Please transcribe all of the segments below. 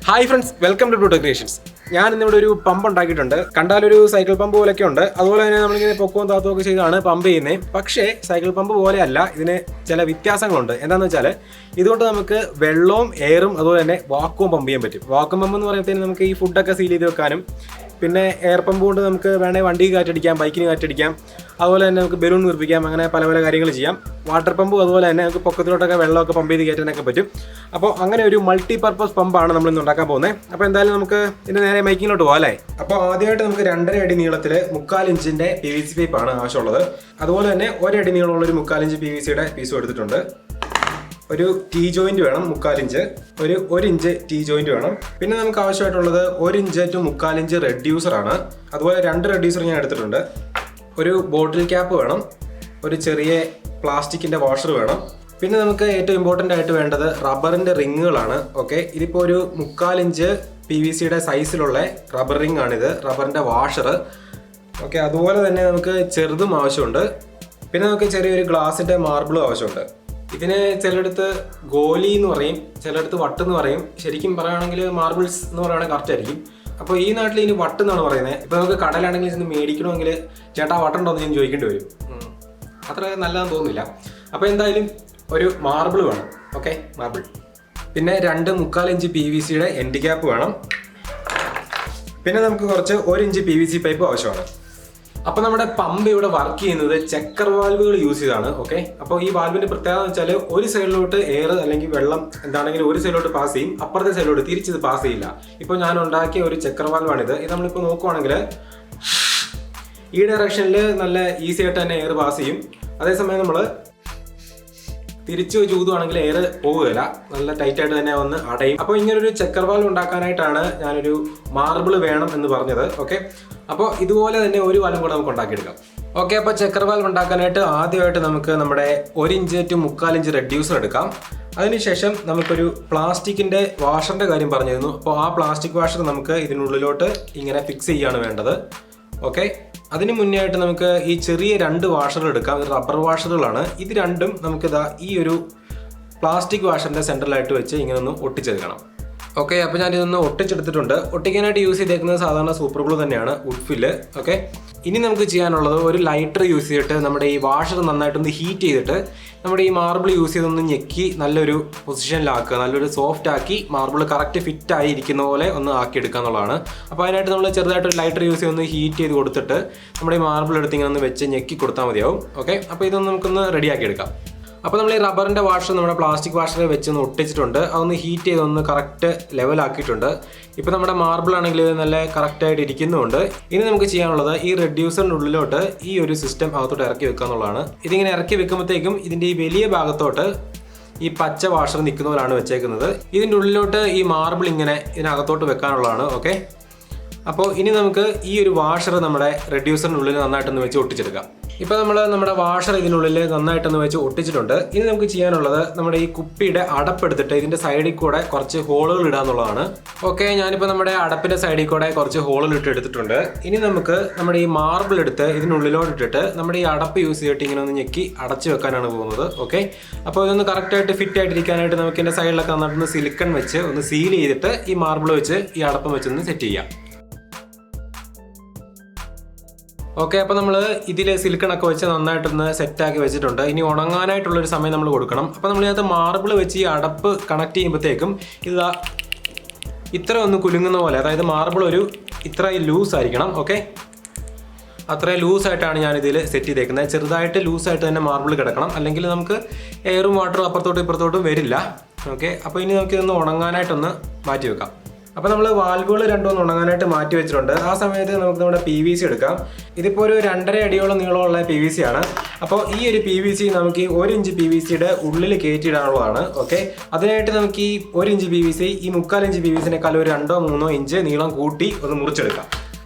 Hi friends, welcome to Bluetooth creations. ഞാൻ ഇന്നിവിടെ ഒരു പമ്പ് ഉണ്ടാക്കിയിട്ടുണ്ട്. കണ്ടാലൊരു സൈക്കിൾ പമ്പ് പോലെയൊക്കെ ഉണ്ട്. അതുപോലെ തന്നെ നമ്മളിങ്ങനെ പൊക്കവും താത്തവും ഒക്കെ ചെയ്താണ് പമ്പ് ചെയ്യുന്നത്. പക്ഷേ സൈക്കിൾ പമ്പ് പോലെയല്ല, ഇതിന് ചില വ്യത്യാസങ്ങളുണ്ട്. എന്താണെന്ന് വെച്ചാൽ ഇതുകൊണ്ട് നമുക്ക് വെള്ളവും എയറും അതുപോലെ തന്നെ വാക്വം പമ്പ് ചെയ്യാൻ പറ്റും. വാക്വം പമ്പ് എന്ന് പറയുമ്പോഴത്തേന് നമുക്ക് ഈ ഫുഡൊക്കെ സീൽ ചെയ്ത് വെക്കാനും, പിന്നെ എയർ പമ്പ് കൊണ്ട് നമുക്ക് വേണമെങ്കിൽ വണ്ടിക്ക് കാറ്റടിക്കാം, ബൈക്കിന് കാറ്റടിക്കാം, അതുപോലെ തന്നെ നമുക്ക് ബലൂൺ വീർപ്പിക്കാം, അങ്ങനെ പല പല കാര്യങ്ങൾ ചെയ്യാം. വാട്ടർ പമ്പും അതുപോലെ തന്നെ നമുക്ക് പൊക്കത്തിലോട്ടൊക്കെ വെള്ളമൊക്കെ പമ്പ് ചെയ്ത് കയറ്റാനൊക്കെ പറ്റും. അപ്പോൾ അങ്ങനെ ഒരു മൾട്ടി പർപ്പസ് പമ്പാണ് നമ്മൾ ഇന്ന് ഉണ്ടാക്കാൻ പോകുന്നത്. അപ്പോൾ എന്തായാലും നമുക്ക് ഇതിൻ്റെ നേരെ മൈക്കിങ്ങിലോട്ട് പോകാം അല്ലേ. അപ്പോൾ ആദ്യമായിട്ട് നമുക്ക് 2.5 അടി നീളത്തിൽ 1/4 ഇഞ്ചിൻ്റെ PVC പൈപ്പാണ് ആവശ്യമുള്ളത്. അതുപോലെ തന്നെ 1 അടി നീളമുള്ള ഒരു 1/4 ഇഞ്ച് PVCയുടെ പീസും എടുത്തിട്ടുണ്ട്. ഒരു ടീ ജോയിന്റ് വേണം 1/4 ഇഞ്ച്, ഒരു 1 ഇഞ്ച് ടീ ജോയിന്റ് വേണം. പിന്നെ നമുക്ക് ആവശ്യമായിട്ടുള്ളത് 1 ഇഞ്ച് ടു 1/4 ഇഞ്ച് റെഡ്യൂസറാണ്. അതുപോലെ 2 റെഡ്യൂസർ ഞാൻ എടുത്തിട്ടുണ്ട്. ഒരു ബോട്ടിൽ ക്യാപ്പ് വേണം, ഒരു ചെറിയ പ്ലാസ്റ്റിക്കിൻ്റെ വാഷർ വേണം. പിന്നെ നമുക്ക് ഏറ്റവും ഇമ്പോർട്ടൻ്റ് ആയിട്ട് വേണ്ടത് റബ്ബറിൻ്റെ റിങ്ങുകളാണ്. ഓക്കെ, ഇതിപ്പോൾ ഒരു 1/4 ഇഞ്ച് PVCയുടെ സൈസിലുള്ള റബ്ബർ റിംഗ് ആണിത്, റബ്ബറിൻ്റെ വാഷർ. ഓക്കെ, അതുപോലെ തന്നെ നമുക്ക് ചെറുതും ആവശ്യമുണ്ട്. പിന്നെ നമുക്ക് ചെറിയൊരു ഗ്ലാസിൻ്റെ മാർബിളും ആവശ്യമുണ്ട്. ഇതിന് ചിലയിടത്ത് ഗോലി എന്ന് പറയും, ചിലയിടത്ത് വട്ട് എന്ന് പറയും. ശരിക്കും പറയുകയാണെങ്കിൽ മാർബിൾസ് എന്ന് പറയുകയാണെങ്കിൽ കറക്റ്റ് ആയിരിക്കും. അപ്പോൾ ഈ നാട്ടിൽ ഇനി വട്ട് എന്നാണ് പറയുന്നത്. ഇപ്പോൾ നമുക്ക് കടലാണെങ്കിൽ ഇന്ന് മേടിക്കണമെങ്കിൽ ചേട്ടാ വട്ടുണ്ടോ എന്ന് ഞാൻ ചോദിക്കേണ്ടി വരും. അത്ര നല്ലതെന്ന് തോന്നുന്നില്ല. അപ്പോൾ എന്തായാലും ഒരു മാർബിൾ വേണം. Okay, marble. പിന്നെ 2 1/4 ഇഞ്ച് PVCയുടെ എൻഡ് ക്യാപ്പ് വേണം. പിന്നെ നമുക്ക് കുറച്ച് 1 ഇഞ്ച് PVC പൈപ്പ് ആവശ്യമാണ്. അപ്പോൾ നമ്മുടെ പമ്പ് ഇവിടെ വർക്ക് ചെയ്യുന്നത് ചെക്കർ വാൽവുകൾ യൂസ് ചെയ്താണ്. ഓക്കെ, അപ്പോൾ ഈ വാൽവിന്റെ പ്രത്യേകത എന്ന് വെച്ചാൽ ഒരു സൈഡിലോട്ട് എയർ അല്ലെങ്കിൽ വെള്ളം എന്താണെങ്കിലും ഒരു സൈഡിലോട്ട് പാസ് ചെയ്യും, അപ്പുറത്തെ സൈഡിലോട്ട് തിരിച്ചത് പാസ് ചെയ്യില്ല. ഇപ്പോൾ ഞാൻ ഉണ്ടാക്കിയ ഒരു ചെക്കർ വാൽവാണിത്. ഇത് നമ്മളിപ്പോൾ നോക്കുവാണെങ്കിൽ ഈ ഡയറക്ഷനിൽ നല്ല ഈസി ആയിട്ട് തന്നെ എയർ പാസ് ചെയ്യും. അതേസമയം നമ്മൾ തിരിച്ചു വെച്ച് ഊതുവാണെങ്കിൽ എയർ പോവുകയില്ല, നല്ല ടൈറ്റായിട്ട് തന്നെ വന്ന് അടയും. അപ്പോൾ ഇങ്ങനൊരു ചെക്കർ വാൽവ് ഉണ്ടാക്കാനായിട്ടാണ് ഞാനൊരു മാർബിൾ വേണം എന്ന് പറഞ്ഞത്. ഓക്കെ, അപ്പോൾ ഇതുപോലെ തന്നെ ഒരു വാൽവും കൂടെ നമുക്ക് ഉണ്ടാക്കിയെടുക്കാം. ഓക്കെ, അപ്പോൾ ചെക്കർ വാൽവ് ഉണ്ടാക്കാനായിട്ട് ആദ്യമായിട്ട് നമുക്ക് നമ്മുടെ 1 ഇഞ്ച് ടു 1/4 ഇഞ്ച് റെഡ്യൂസർ എടുക്കാം. അതിനുശേഷം നമുക്കൊരു പ്ലാസ്റ്റിക്കിൻ്റെ വാഷറിൻ്റെ കാര്യം പറഞ്ഞിരുന്നു. അപ്പോൾ ആ പ്ലാസ്റ്റിക് വാഷർ നമുക്ക് ഇതിനുള്ളിലോട്ട് ഇങ്ങനെ ഫിക്സ് ചെയ്യുകയാണ് വേണ്ടത്. ഓക്കെ, അതിന് മുന്നേ ആയിട്ട് നമുക്ക് ഈ ചെറിയ 2 വാഷറുകൾ എടുക്കാം. ഇത് റബ്ബർ വാഷറുകളാണ്. ഇത് രണ്ടും നമുക്കിതാ ഈ ഒരു പ്ലാസ്റ്റിക് വാഷറിൻ്റെ സെൻറ്ററിലായിട്ട് വെച്ച് ഇങ്ങനെ ഒന്ന് ഒട്ടിച്ചെടുക്കണം. ഓക്കെ, അപ്പോൾ ഞാനിതൊന്ന് ഒട്ടിച്ചെടുത്തിട്ടുണ്ട്. ഒട്ടിക്കാനായിട്ട് യൂസ് ചെയ്തേക്കുന്നത് സാധാരണ സൂപ്പർ ഗ്ലൂ തന്നെയാണ്, വുഡ്ഫില്ല്. ഓക്കെ, ഇനി നമുക്ക് ചെയ്യാനുള്ളത് ഒരു ലൈറ്റർ യൂസ് ചെയ്തിട്ട് നമ്മുടെ ഈ വാഷർ നന്നായിട്ടൊന്ന് ഹീറ്റ് ചെയ്തിട്ട് നമ്മുടെ ഈ മാർബിൾ യൂസ് ചെയ്തൊന്ന് ഞെക്കി നല്ലൊരു പൊസിഷനിലാക്കുക, നല്ലൊരു സോഫ്റ്റ് ആക്കി മാർബിൾ കറക്റ്റ് ഫിറ്റ് ആയി ഇരിക്കുന്ന പോലെ ഒന്ന് ആക്കിയെടുക്കുക എന്നുള്ളതാണ്. അപ്പോൾ അതിനായിട്ട് നമ്മൾ ചെറുതായിട്ടൊരു ലൈറ്റർ യൂസ് ചെയ്ത് ഒന്ന് ഹീറ്റ് ചെയ്ത് കൊടുത്തിട്ട് നമ്മുടെ ഈ മാർബിൾ എടുത്ത് ഇങ്ങനെ ഒന്ന് വെച്ച് ഞെക്കി കൊടുത്താൽ മതിയാവും. ഓക്കെ, അപ്പോൾ ഇതൊന്ന് നമുക്കൊന്ന് റെഡിയാക്കി എടുക്കാം. അപ്പോൾ നമ്മൾ ഈ റബ്ബറിൻ്റെ വാഷർ നമ്മുടെ പ്ലാസ്റ്റിക് വാഷറിൽ വെച്ചൊന്ന് ഒട്ടിച്ചിട്ടുണ്ട്. അതൊന്ന് ഹീറ്റ് ചെയ്തൊന്ന് കറക്റ്റ് ലെവലാക്കിയിട്ടുണ്ട്. ഇപ്പോൾ നമ്മുടെ മാർബിൾ ആണെങ്കിൽ നല്ല കറക്റ്റായിട്ട് ഇരിക്കുന്നുണ്ട്. ഇനി നമുക്ക് ചെയ്യാനുള്ളത് ഈ റെഡ്യൂസറിൻ്റെ ഉള്ളിലോട്ട് ഈ ഒരു സിസ്റ്റം അകത്തോട്ട് ഇറക്കി വെക്കുക എന്നുള്ളതാണ്. ഇതിങ്ങനെ ഇറക്കി വെക്കുമ്പോഴത്തേക്കും ഇതിൻ്റെ ഈ വലിയ ഭാഗത്തോട്ട് ഈ പച്ച വാഷർ നിൽക്കുന്ന പോലാണ് വെച്ചേക്കുന്നത്. ഇതിൻ്റെ ഉള്ളിലോട്ട് ഈ മാർബിൾ ഇങ്ങനെ ഇതിനകത്തോട്ട് വെക്കാനുള്ളതാണ്. ഓക്കെ, അപ്പോൾ ഇനി നമുക്ക് ഈ ഒരു വാഷർ നമ്മുടെ റെഡ്യൂസറിൻ്റെ ഉള്ളിൽ നന്നായിട്ടൊന്ന് വെച്ച് ഒട്ടിച്ചെടുക്കാം. ഇപ്പോൾ നമ്മൾ നമ്മുടെ വാഷർ ഇതിനുള്ളിൽ നന്നായിട്ടൊന്ന് വെച്ച് ഒട്ടിച്ചിട്ടുണ്ട്. ഇനി നമുക്ക് ചെയ്യാനുള്ളത് നമ്മുടെ ഈ കുപ്പിയുടെ അടപ്പെടുത്തിട്ട് ഇതിൻ്റെ സൈഡിൽ കൂടെ കുറച്ച് ഹോളുകൾ ഇടുക എന്നുള്ളതാണ്. ഓക്കെ, ഞാനിപ്പോൾ നമ്മുടെ അടപ്പിൻ്റെ സൈഡിൽ കൂടെ കുറച്ച് ഹോളുകൾ എടുത്തിട്ടുണ്ട്. ഇനി നമുക്ക് നമ്മുടെ ഈ മാർബിൾ എടുത്ത് ഇതിനുള്ളിലോട്ട് ഇട്ടിട്ട് നമ്മുടെ ഈ അടപ്പ് യൂസ് ചെയ്തിട്ട് ഇങ്ങനെ ഒന്ന് ഞെക്കി അടച്ചു വെക്കാനാണ് പോകുന്നത്. ഓക്കെ, അപ്പോൾ ഇതൊന്ന് കറക്റ്റായിട്ട് ഫിറ്റ് ആയിട്ടിരിക്കാനായിട്ട് നമുക്ക് ഇതിൻ്റെ സൈഡിലൊക്കെ നന്നായിട്ടൊന്ന് സിലിക്കൺ വെച്ച് ഒന്ന് സീൽ ചെയ്തിട്ട് ഈ മാർബിൾ വെച്ച് ഈ അടപ്പം വെച്ചൊന്ന് സെറ്റ് ചെയ്യാം. ഓക്കെ, അപ്പോൾ നമ്മൾ ഇതിൽ സിലിക്കണൊക്കെ വെച്ച് നന്നായിട്ടൊന്ന് സെറ്റാക്കി വെച്ചിട്ടുണ്ട്. ഇനി ഉണങ്ങാനായിട്ടുള്ളൊരു സമയം നമ്മൾ കൊടുക്കണം. അപ്പോൾ നമ്മളിതിനകത്ത് മാർബിൾ വെച്ച് ഈ അടപ്പ് കണക്ട് ചെയ്യുമ്പോഴത്തേക്കും ഇതാ ഇത്ര ഒന്ന് കുലുങ്ങുന്ന പോലെ, അതായത് മാർബിൾ ഒരു ഇത്ര ലൂസായിരിക്കണം. ഓക്കെ, അത്രയും ലൂസായിട്ടാണ് ഞാനിതിൽ സെറ്റ് ചെയ്തേക്കുന്നത്. ചെറുതായിട്ട് ലൂസായിട്ട് തന്നെ മാർബിൾ കിടക്കണം, അല്ലെങ്കിൽ നമുക്ക് എയറും വാട്ടറും അപ്പുറത്തോട്ടും ഇപ്പുറത്തോട്ടും വരില്ല. ഓക്കെ, അപ്പോൾ ഇനി നമുക്കിതൊന്ന് ഉണങ്ങാനായിട്ടൊന്ന് മാറ്റി വെക്കാം. അപ്പോൾ നമ്മൾ വാൽവുകൾ രണ്ടും ഉണങ്ങാനായിട്ട് മാറ്റി വെച്ചിട്ടുണ്ട്. ആ സമയത്ത് നമുക്ക് നമ്മുടെ PVC എടുക്കാം. ഇതിപ്പോൾ ഒരു 2.5 അടിയോളം നീളമുള്ള PVC ആണ്. അപ്പോൾ ഈ ഒരു PVC നമുക്ക് ഈ 1 ഇഞ്ച് PVCയുടെ ഉള്ളിൽ കയറ്റിയിടാനുള്ളതാണ്. ഓക്കെ, അതിനായിട്ട് നമുക്ക് ഈ 1 ഇഞ്ച് PVC ഈ 1/4 ഇഞ്ച് PVCനേക്കാൾ ഒരു 2-3 ഇഞ്ച് നീളം കൂട്ടി ഒന്ന് മുറിച്ചെടുക്കാം.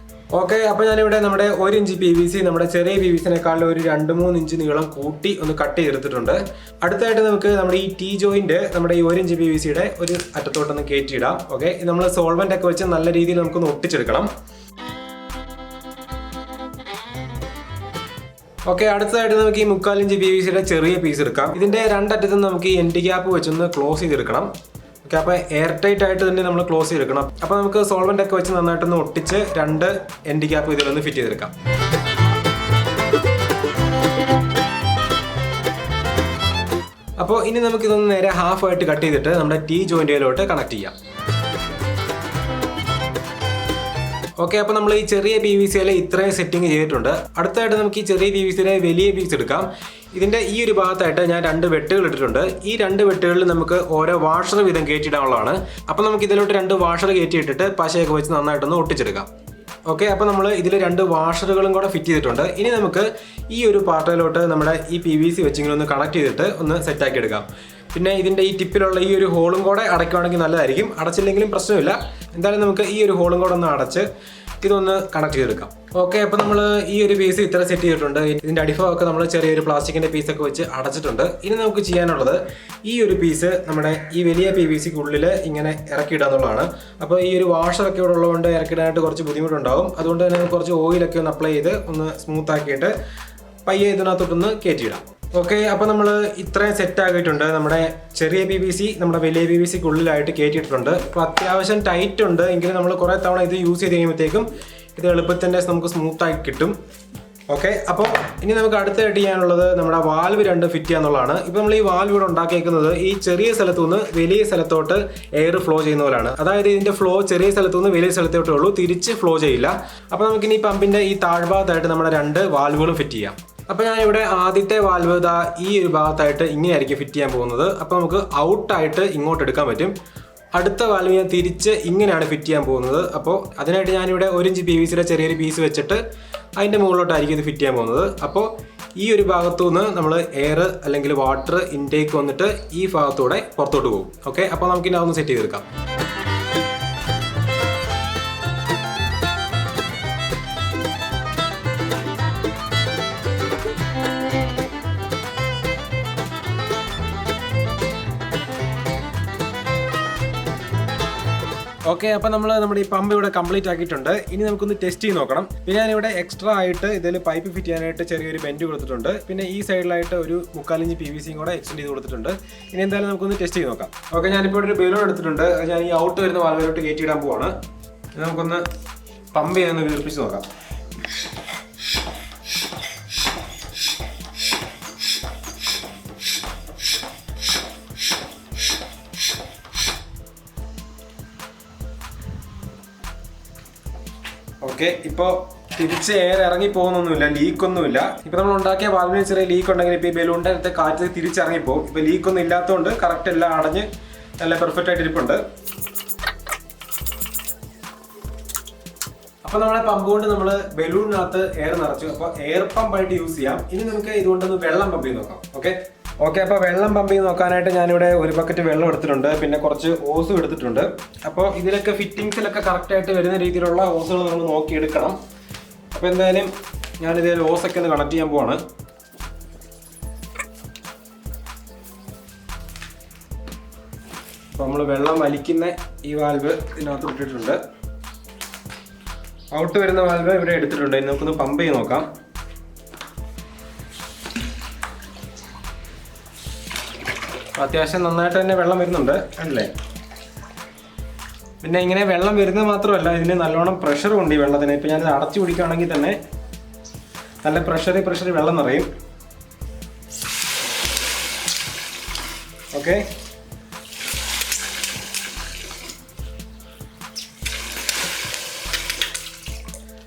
ഓക്കെ, അപ്പോൾ ഞാനിവിടെ നമ്മുടെ 1 ഇഞ്ച് PVC നമ്മുടെ ചെറിയ PVCനേക്കാളും ഒരു 2-3 ഇഞ്ച് നീളം കൂട്ടി ഒന്ന് കട്ട് ചെയ്തെടുത്തിട്ടുണ്ട്. അടുത്തായിട്ട് നമുക്ക് നമ്മുടെ ഈ ടീ ജോയിന്റ് നമ്മുടെ ഈ 1 ഇഞ്ച് PVCയുടെ ഒരു അറ്റത്തോട്ടൊന്ന് കയറ്റിയിടാം. ഓക്കെ, നമ്മൾ സോൾവെന്റ് ഒക്കെ വെച്ച് നല്ല രീതിയിൽ നമുക്കൊന്ന് ഒട്ടിച്ചെടുക്കണം. ഓക്കെ, അടുത്തതായിട്ട് നമുക്ക് ഈ 1/4 ഇഞ്ച് PVCയുടെ ചെറിയ പീസ് എടുക്കാം. ഇതിൻ്റെ രണ്ടറ്റത്തും നമുക്ക് ഈ എൻഡ് ക്യാപ്പ് വെച്ചൊന്ന് ക്ലോസ് ചെയ്തെടുക്കണം. ഓക്കെ, അപ്പോൾ എയർ ടൈറ്റ് ആയിട്ട് തന്നെ നമ്മൾ ക്ലോസ് ചെയ്തെടുക്കണം. അപ്പോൾ നമുക്ക് സോൾവെൻ്റ് ഒക്കെ വെച്ച് നന്നായിട്ടൊന്ന് ഒട്ടിച്ച് 2 എൻഡ് ക്യാപ്പ് ഇതിലൊന്ന് ഫിറ്റ് ചെയ്തെടുക്കാം. അപ്പോൾ ഇനി നമുക്കിതൊന്ന് നേരെ ഹാഫ് ആയിട്ട് കട്ട് ചെയ്തിട്ട് നമ്മുടെ ടീ ജോയിൻറ്റിലോട്ട് കണക്ട് ചെയ്യാം. ഓക്കെ, അപ്പോൾ നമ്മൾ ഈ ചെറിയ PVC-യിലെ ഇത്രയും സെറ്റിംഗ് ചെയ്തിട്ടുണ്ട്. അടുത്തായിട്ട് നമുക്ക് ഈ ചെറിയ PVC-യിലെ വലിയ പീസ് എടുക്കാം. ഇതിൻ്റെ ഈ ഒരു ഭാഗത്തായിട്ട് ഞാൻ 2 വെട്ടുകൾ ഇട്ടിട്ടുണ്ട്. ഈ 2 വെട്ടുകളിൽ നമുക്ക് ഓരോ വാഷർ വീതം കയറ്റിയിടാനുള്ളതാണ്. അപ്പോൾ നമുക്ക് ഇതിലോട്ട് 2 വാഷർ കയറ്റിയിട്ടിട്ട് പശയൊക്കെ വെച്ച് നന്നായിട്ടൊന്ന് ഒട്ടിച്ചെടുക്കാം. ഓക്കെ, അപ്പോൾ നമ്മൾ ഇതിൽ 2 വാഷറുകളും കൂടെ ഫിറ്റ് ചെയ്തിട്ടുണ്ട്. ഇനി നമുക്ക് ഈ ഒരു പാർട്ടിലോട്ട് നമ്മുടെ ഈ PVC വെച്ചിങ്ങനെ ഒന്ന് കണക്ട് ചെയ്തിട്ട് ഒന്ന് സെറ്റാക്കി എടുക്കാം. പിന്നെ ഇതിൻ്റെ ഈ ടിപ്പിലുള്ള ഈ ഒരു ഹോളും കൂടെ അടയ്ക്കുകയാണെങ്കിൽ നല്ലതായിരിക്കും. അടച്ചില്ലെങ്കിലും പ്രശ്നമില്ല. എന്തായാലും നമുക്ക് ഈ ഒരു ഹോളും കൂടെ ഒന്ന് അടച്ച് ഇതൊന്ന് കണക്ട് ചെയ്തെടുക്കാം. ഓക്കെ, അപ്പോൾ നമ്മൾ ഈ ഒരു പീസ് ഇത്ര സെറ്റ് ചെയ്തിട്ടുണ്ട്. ഇതിൻ്റെ അടിഭാഗമൊക്കെ നമ്മൾ ചെറിയൊരു പ്ലാസ്റ്റിക്കിൻ്റെ പീസൊക്കെ വെച്ച് അടച്ചിട്ടുണ്ട്. ഇനി നമുക്ക് ചെയ്യാനുള്ളത് ഈ ഒരു പീസ് നമ്മുടെ ഈ വലിയ PVC-ക്കുള്ളിൽ ഇങ്ങനെ ഇറക്കിയിടുക എന്നുള്ളതാണ്. അപ്പോൾ ഈ ഒരു വാഷറൊക്കെ ഇവിടെ ഉള്ളതുകൊണ്ട് ഇറക്കിയിടാനായിട്ട് കുറച്ച് ബുദ്ധിമുട്ടുണ്ടാകും. അതുകൊണ്ട് തന്നെ കുറച്ച് ഓയിലൊക്കെ ഒന്ന് അപ്ലൈ ചെയ്ത് ഒന്ന് സ്മൂത്ത് ആക്കിയിട്ട് പയ്യെ ഇതിനകത്തോട്ടൊന്ന് കയറ്റിയിടാം. ഓക്കെ, അപ്പോൾ നമ്മൾ ഇത്രയും സെറ്റ് ആക്കിയിട്ടുണ്ട്. നമ്മുടെ ചെറിയ PVC നമ്മുടെ വലിയ PVC-ക്കുള്ളിലായിട്ട് കയറ്റിയിട്ടുണ്ട്. അപ്പോൾ അത്യാവശ്യം ടൈറ്റ് ഉണ്ട്. എങ്കിലും നമ്മൾ കുറേ തവണ ഇത് യൂസ് ചെയ്ത് കഴിയുമ്പോഴത്തേക്കും ഇത് എളുപ്പത്തിൽ തന്നെ നമുക്ക് സ്മൂത്തായി കിട്ടും. ഓക്കെ, അപ്പോൾ ഇനി നമുക്ക് അടുത്തായിട്ട് ചെയ്യാനുള്ളത് നമ്മുടെ വാൽവ് 2 ഫിറ്റ് ചെയ്യുക എന്നുള്ളതാണ്. ഇപ്പോൾ നമ്മൾ ഈ വാൽവ് ഇവിടെ ഉണ്ടാക്കിയേക്കുന്നത് ഈ ചെറിയ സ്ഥലത്തു നിന്ന് വലിയ സ്ഥലത്തോട്ട് എയർ ഫ്ലോ ചെയ്യുന്ന പോലെയാണ്. അതായത് ഇതിൻ്റെ ഫ്ലോ ചെറിയ സ്ഥലത്തു നിന്ന് വലിയ സ്ഥലത്തോട്ടേ ഉള്ളൂ, തിരിച്ച് ഫ്ലോ ചെയ്യില്ല. അപ്പോൾ നമുക്കിനി ഈ പമ്പിൻ്റെ ഈ താഴ്ഭാഗത്തായിട്ട് നമ്മുടെ 2 വാൽവുകളും ഫിറ്റ് ചെയ്യാം. അപ്പോൾ ഞാനിവിടെ ആദ്യത്തെ വാൽവ് ഈ ഒരു ഭാഗത്തായിട്ട് ഇങ്ങനെയായിരിക്കും ഫിറ്റ് ചെയ്യാൻ പോകുന്നത്. അപ്പോൾ നമുക്ക് ഔട്ടായിട്ട് ഇങ്ങോട്ട് എടുക്കാൻ പറ്റും. അടുത്ത വാൽവ് ഞാൻ തിരിച്ച് ഇങ്ങനെയാണ് ഫിറ്റ് ചെയ്യാൻ പോകുന്നത്. അപ്പോൾ അതിനായിട്ട് ഞാനിവിടെ 1 ഇഞ്ച് PVC-യുടെ ചെറിയൊരു പീസ് വെച്ചിട്ട് അതിൻ്റെ മുകളിലോട്ടായിരിക്കും ഇത് ഫിറ്റ് ചെയ്യാൻ പോകുന്നത്. അപ്പോൾ ഈ ഒരു ഭാഗത്തു നിന്ന് നമ്മൾ എയർ അല്ലെങ്കിൽ വാട്ടർ ഇൻടേക്ക് വന്നിട്ട് ഈ ഭാഗത്തൂടെ പുറത്തോട്ട് പോകും. ഓക്കെ, അപ്പോൾ നമുക്കിനി അതൊന്ന് സെറ്റ് ചെയ്തെടുക്കാം. ഓക്കെ, അപ്പോൾ നമ്മൾ നമ്മുടെ ഈ പമ്പ് ഇവിടെ കംപ്ലീറ്റ് ആക്കിയിട്ടുണ്ട്. ഇനി നമുക്കൊന്ന് ടെസ്റ്റ് ചെയ്ത് നോക്കണം. പിന്നെ ഞാനിവിടെ എക്സ്ട്രാ ആയിട്ട് ഇതിൽ പൈപ്പ് ഫിറ്റ് ചെയ്യാനായിട്ട് ചെറിയൊരു ബെൻഡ് കൊടുത്തിട്ടുണ്ട്. പിന്നെ ഈ സൈഡിലായിട്ട് ഒരു 3/4 ഇഞ്ച് PVC-യും കൂടെ എക്സ്റ്റെൻഡ് ചെയ്ത് കൊടുത്തിട്ടുണ്ട്. ഇനി എന്തായാലും നമുക്കൊന്ന് ടെസ്റ്റ് ചെയ്ത് നോക്കാം. ഓക്കെ, ഞാനിപ്പോൾ ഒരു ബലൂൺ എടുത്തിട്ടുണ്ട്. ഞാൻ ഈ ഔട്ട് വരുന്ന വാൽവിലോട്ട് കയറ്റിയിടാൻ പോവാണ്. നമുക്കൊന്ന് പമ്പ് ചെയ്യാനൊന്ന് വീർപ്പിച്ച് നോക്കാം. ഓക്കെ, ഇപ്പോൾ തിരിച്ച് എയർ ഇറങ്ങി പോകുന്നൊന്നുമില്ല, ലീക്കൊന്നുമില്ല. ഇപ്പോൾ നമ്മൾ ഉണ്ടാക്കിയ വാൽവിന് ചെറിയ ലീക്ക് ഉണ്ടെങ്കിൽ ഇപ്പോൾ ഈ ബലൂണിൻ്റെ അടുത്ത് കാറ്റ് തിരിച്ചിറങ്ങിപ്പോകും. ഇപ്പോൾ ലീക്കൊന്നും ഇല്ലാത്തതുകൊണ്ട് കറക്റ്റ് എല്ലാം അടഞ്ഞ് നല്ല പെർഫെക്റ്റ് ആയിട്ട് ഇരിപ്പുണ്ട്. അപ്പോൾ നമ്മളെ പമ്പ് കൊണ്ട് നമ്മൾ ബലൂണിനകത്ത് എയർ നിറച്ചു. അപ്പോൾ എയർ പമ്പായിട്ട് യൂസ് ചെയ്യാം. ഇനി നമുക്ക് ഇതുകൊണ്ടൊന്ന് വെള്ളം പമ്പ് ചെയ്ത് നോക്കാം. ഓക്കെ, അപ്പോൾ വെള്ളം പമ്പ് ചെയ്ത് നോക്കാനായിട്ട് ഞാനിവിടെ 1 ബക്കറ്റ് വെള്ളം എടുത്തിട്ടുണ്ട്. പിന്നെ കുറച്ച് ഓസും എടുത്തിട്ടുണ്ട്. അപ്പോൾ ഇതിലൊക്കെ ഫിറ്റിങ്സിലൊക്കെ കറക്റ്റായിട്ട് വരുന്ന രീതിയിലുള്ള ഓസുകൾ നമ്മൾ നോക്കിയെടുക്കണം. അപ്പോൾ എന്തായാലും ഞാനിതേ ഓസൊക്കെ ഒന്ന് കണക്ട് ചെയ്യാൻ പോവാണ്. അപ്പോൾ നമ്മൾ വെള്ളം വലിക്കുന്ന ഈ വാൽവ് ഇതിനകത്ത് ഇട്ടിട്ടുണ്ട്. ഔട്ട് വരുന്ന വാൽവ് ഇവിടെ എടുത്തിട്ടുണ്ട്. ഇനി നമുക്കൊന്ന് പമ്പ് ചെയ്ത് നോക്കാം. അത്യാവശ്യം നന്നായിട്ട് തന്നെ വെള്ളം വരുന്നുണ്ട് അല്ലേ? പിന്നെ ഇങ്ങനെ വെള്ളം വരുന്നത് മാത്രമല്ല, ഇതിന് നല്ലോണം പ്രഷറും ഉണ്ട് ഈ വെള്ളത്തിന്. ഇപ്പോൾ ഞാനിത് അടച്ചു പിടിക്കുകയാണെങ്കിൽ തന്നെ നല്ല പ്രഷർ വെള്ളം നിറയും. ഓക്കെ,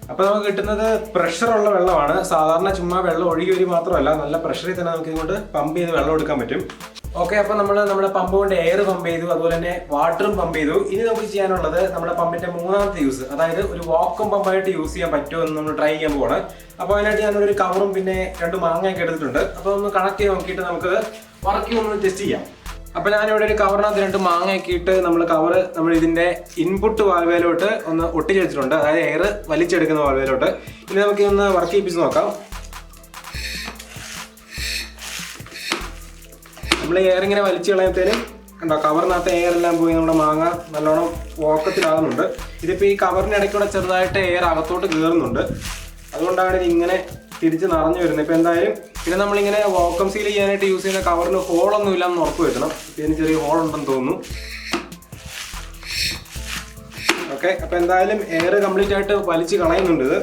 അപ്പോൾ നമുക്ക് കിട്ടുന്നത് പ്രഷറുള്ള വെള്ളമാണ്. സാധാരണ ചുമ്മാ വെള്ളം ഒഴുകി വരും മാത്രമല്ല, നല്ല പ്രഷറിൽ തന്നെ നമുക്ക് ഇങ്ങോട്ട് പമ്പ് ചെയ്ത് വെള്ളം എടുക്കാൻ പറ്റും. ഓക്കെ, അപ്പോൾ നമ്മൾ നമ്മുടെ പമ്പ് കൊണ്ട് എയർ പമ്പ് ചെയ്തു, അതുപോലെ തന്നെ വാട്ടറും പമ്പ് ചെയ്തു. ഇനി നമുക്ക് ചെയ്യാനുള്ളത് നമ്മുടെ പമ്പിന്റെ 3ാമത്തെ യൂസ്, അതായത് ഒരു വാക്വം പമ്പായിട്ട് യൂസ് ചെയ്യാൻ പറ്റുമോ എന്ന് നമ്മൾ ട്രൈ ചെയ്യാൻ പോവാണ്. അപ്പോൾ അതിനായിട്ട് ഞാനൊരു ഒരു കവറും പിന്നെ 2 മാങ്ങയൊക്കെ എടുത്തിട്ടുണ്ട്. അപ്പോൾ ഒന്ന് കണക്ട് ചെയ്ത് നോക്കിയിട്ട് നമുക്ക് വർക്ക് ഒന്ന് ടെസ്റ്റ് ചെയ്യാം. അപ്പോൾ ഞാനിവിടെ ഒരു കവറിനകത്ത് 2 മാങ്ങയൊക്കെ ഇട്ട് നമ്മൾ ഇതിന്റെ ഇൻപുട്ട് വാൽവേലോട്ട് ഒന്ന് ഒട്ടിച്ച് വെച്ചിട്ടുണ്ട്, അതായത് എയർ വലിച്ചെടുക്കുന്ന വാൽവേലോട്ട്. ഇനി നമുക്ക് ഒന്ന് വർക്ക് ചെയ്യിപ്പിച്ച് നോക്കാം. നമ്മൾ എയർ ഇങ്ങനെ വലിച്ചു കളയുമ്പോഴത്തേനും കണ്ടോ, കവറിനകത്ത് എയർ എല്ലാം പോയി നമ്മുടെ മാങ്ങ നല്ലോണം വോക്കത്തിലാകുന്നുണ്ട്. ഇതിപ്പോൾ ഈ കവറിനിടയ്ക്കൂടെ ചെറുതായിട്ട് എയർ അകത്തോട്ട് കയറുന്നുണ്ട്. അതുകൊണ്ടാണ് ഇത് ഇങ്ങനെ തിരിച്ച് നിറഞ്ഞു വരുന്നത്. ഇപ്പോൾ എന്തായാലും പിന്നെ നമ്മളിങ്ങനെ വാക്വം സീൽ ചെയ്യാനായിട്ട് യൂസ് ചെയ്യുന്ന കവറിന് ഹോളൊന്നും ഇല്ലാന്ന് ഉറപ്പ് വരുത്തണം. ഇതിന് ചെറിയ ഹോൾ ഉണ്ടെന്ന് തോന്നുന്നു. ഓക്കെ, അപ്പോൾ എന്തായാലും എയർ കംപ്ലീറ്റ് ആയിട്ട് വലിച്ച് കളയുന്നുണ്ട് ഇത്.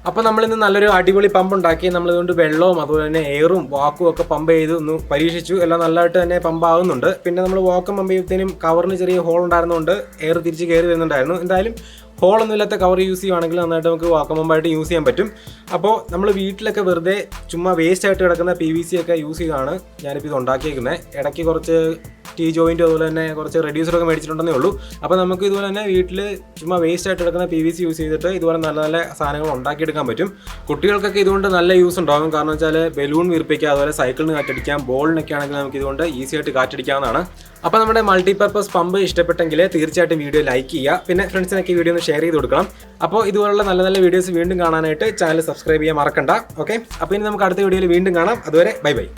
അപ്പോൾ നമ്മളിന്ന് നല്ലൊരു അടിപൊളി പമ്പ് ഉണ്ടാക്കി. നമ്മളിതുകൊണ്ട് വെള്ളവും അതുപോലെ തന്നെ എയറും വാക്കും ഒക്കെ പമ്പ് ചെയ്ത് ഒന്ന് പരീക്ഷിച്ചു. എല്ലാം നല്ലതായിട്ട് തന്നെ പമ്പ് ആകുന്നുണ്ട്. പിന്നെ നമ്മൾ വാക്കും പമ്പ് ചെയ്യുമ്പോഴത്തേനും കവറിന് ചെറിയ ഹോൾ ഉണ്ടായിരുന്നുകൊണ്ട് എയർ തിരിച്ച് കയറി വരുന്നുണ്ടായിരുന്നു. എന്തായാലും ഹോളൊന്നും ഇല്ലാത്ത കവർ യൂസ് ചെയ്യുവാണെങ്കിൽ നന്നായിട്ട് നമുക്ക് വാക്വം പമ്പായിട്ട് യൂസ് ചെയ്യാൻ പറ്റും. അപ്പോൾ നമ്മൾ വീട്ടിലൊക്കെ വെറുതെ ചുമ്മാ വേസ്റ്റ് ആയിട്ട് കിടക്കുന്ന PVC ഒക്കെ യൂസ് ചെയ്താണ് ഞാനിപ്പോൾ ഇത് ഉണ്ടാക്കിയേക്കുന്നത്. ഇടയ്ക്ക് കുറച്ച് ടീ ജോയിൻറ്റ് അതുപോലെ തന്നെ കുറച്ച് റെഡ്യൂസറൊക്കെ മേടിച്ചിട്ടുണ്ടെന്നേ ഉള്ളൂ. അപ്പോൾ നമുക്ക് ഇതുപോലെ തന്നെ വീട്ടിൽ ചുമ്മാ വേസ്റ്റ് ആയിട്ട് കിടക്കുന്ന PVC യൂസ് ചെയ്തിട്ട് ഇതുപോലെ നല്ല നല്ല സാധനങ്ങൾ ഉണ്ടാക്കിയെടുക്കാൻ പറ്റും. കുട്ടികൾക്കൊക്കെ ഇതുകൊണ്ട് നല്ല യൂസ് ഉണ്ടാകും. കാരണം വെച്ചാൽ ബലൂൺ വീർപ്പിക്കുക, അതുപോലെ സൈക്കിളിന് കാറ്റടിക്കാം, ബോളിനൊക്കെ ആണെങ്കിൽ നമുക്ക് ഇതുകൊണ്ട് ഈസി ആയിട്ട് കാറ്റടിക്കാവുന്നതാണ്. അപ്പോൾ നമ്മുടെ മൾട്ടിപർപ്പസ് പമ്പ് ഇഷ്ടപ്പെട്ടെങ്കിൽ തീർച്ചയായിട്ടും വീഡിയോ ലൈക്ക് ചെയ്യുക. പിന്നെ ഫ്രണ്ട്സിനൊക്കെ വീഡിയോ ഒന്ന് ഷെയർ ചെയ്ത് കൊടുക്കണം. അപ്പോൾ ഇതുപോലുള്ള നല്ല നല്ല വീഡിയോസ് വീണ്ടും കാണാനായിട്ട് ചാനൽ സബ്സ്ക്രൈബ് ചെയ്യാൻ മറക്കണ്ട. ഓക്കെ, അപ്പോൾ ഇനി നമുക്ക് അടുത്ത വീഡിയോയിൽ വീണ്ടും കാണാം. അതുവരെ ബൈ ബൈ.